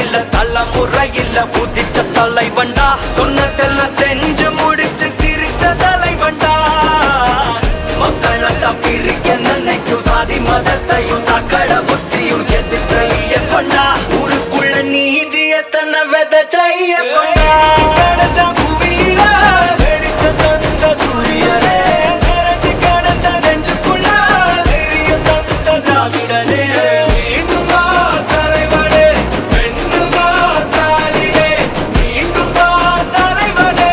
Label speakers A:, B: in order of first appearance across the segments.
A: இல்ல தலைமுறை இல்ல புதிச்ச தலைவண்டா சொன்னதெல்லாம் செஞ்சு முடிச்சு சிரிச்ச தலைவண்டா மக்களை தப்பிரிக்க நினைக்கும் சாதி மதத்தையும் சக்கட புத்தியும் எதிர்க்கைய கொண்டா ஊருக்குள்ள நீதி எத்தனை விதைச்சைய கொண்டா கடந்த பூமியில வெடிச்ச தந்த சூரியனே மிரட்டி கடந்த நெஞ்சுக்குள்ள தைரியம் தந்த திராவிடனே மீண்டுமா தலைவனே வென்றுவா ஸ்டாலினே மீண்டுமா தலைவனே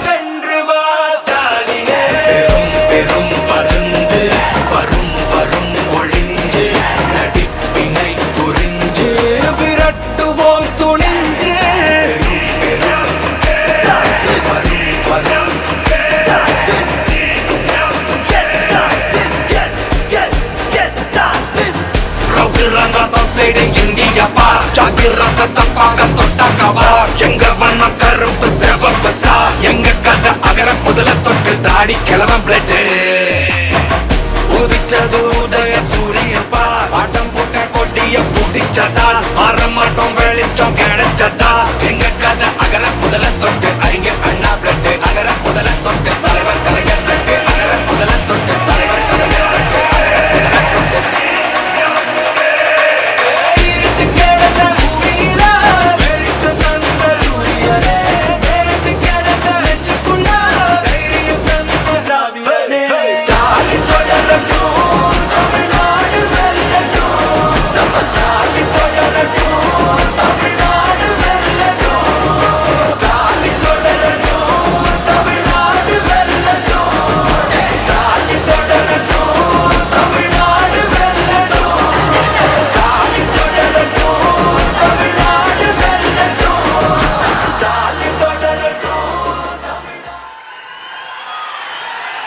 A: வென்றுவா ஸ்டாலினே பெரும் பருந்து வரும் வரும் ஒளிஞ்சு நடிப்பினை புரிஞ்சு விரட்டுவோம் துணிஞ்சு பெரும் ஸ்டாலின் வரும் வரும் ஸ்டாலின் ரவுடிரங்க சப்சைடு இந்தியா பார் ஜாகிரத தப்பாக தொட்டாக்கவா எங்க வண்ணம் கருப்பு சிவப்பு சா எங்க கதை அகர முதல தொட்டு தாடி கிளவன் பிளட் உதிச்சது உதய சூரியன் பார் ஆட்டம் போட்ட கொடிய புடிச்சதால் மாற மாட்டோம் வெளிச்சம் கிடைச்சதா எங்க கதை அகர முதல தொட்டு அறிஞர் அண்ணா பிளட் அகர முதல தொட்டு தலைவர் கலைஞர் பிளட் அகர முதல தொட்டு தலைவர் கலைஞர் பிளட்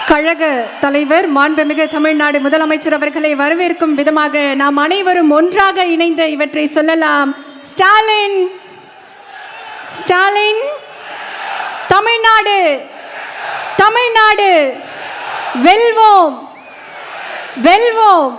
B: கழக தலைவர் மாண்புமிகு தமிழ்நாடு முதலமைச்சர் அவர்களை வரவேற்கும் விதமாக நாம் அனைவரும் ஒன்றாக இணைந்த இவற்றை சொல்லலாம். ஸ்டாலின் ஸ்டாலின் தமிழ்நாடு தமிழ்நாடு வெல்வோம் வெல்வோம்.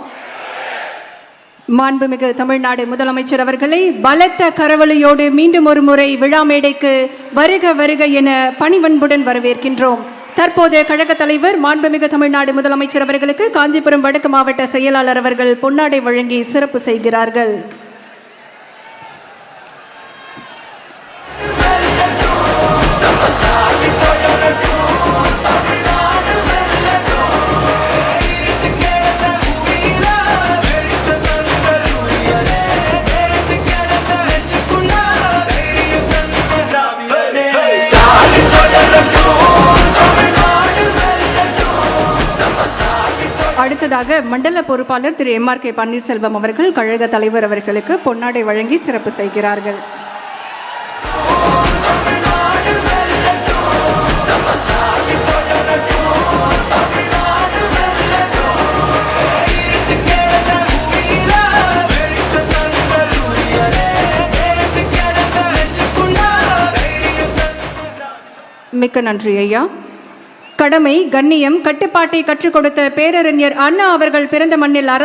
B: மாண்புமிகு தமிழ்நாடு முதலமைச்சர் அவர்களை பலத்த கரவொலியோடு மீண்டும் ஒரு முறை விழா மேடைக்கு வருக வருக என பணிவன்புடன் வரவேற்கின்றோம். தற்போது கழக தலைவர் மாண்புமிகு தமிழ்நாடு முதலமைச்சர் அவர்களுக்கு காஞ்சிபுரம் வடக்கு மாவட்ட செயலாளர் அவர்கள் பொன்னாடை வழங்கி சிறப்பு செய்கிறார்கள். அடுத்ததாக மண்டல பொறுப்பாளர் திரு MRK பன்னீர்செல்வம் அவர்கள் கழக தலைவர் அவர்களுக்கு பொன்னாடை வழங்கி சிறப்பு செய்கிறார்கள். மிக்க நன்றி ஐயா. கடமை, கண்ணியம், கட்டுப்பாட்டை கற்றுக் கொடுத்த பேரறிஞர் அண்ணா அவர்கள் பிறந்த மண்ணில்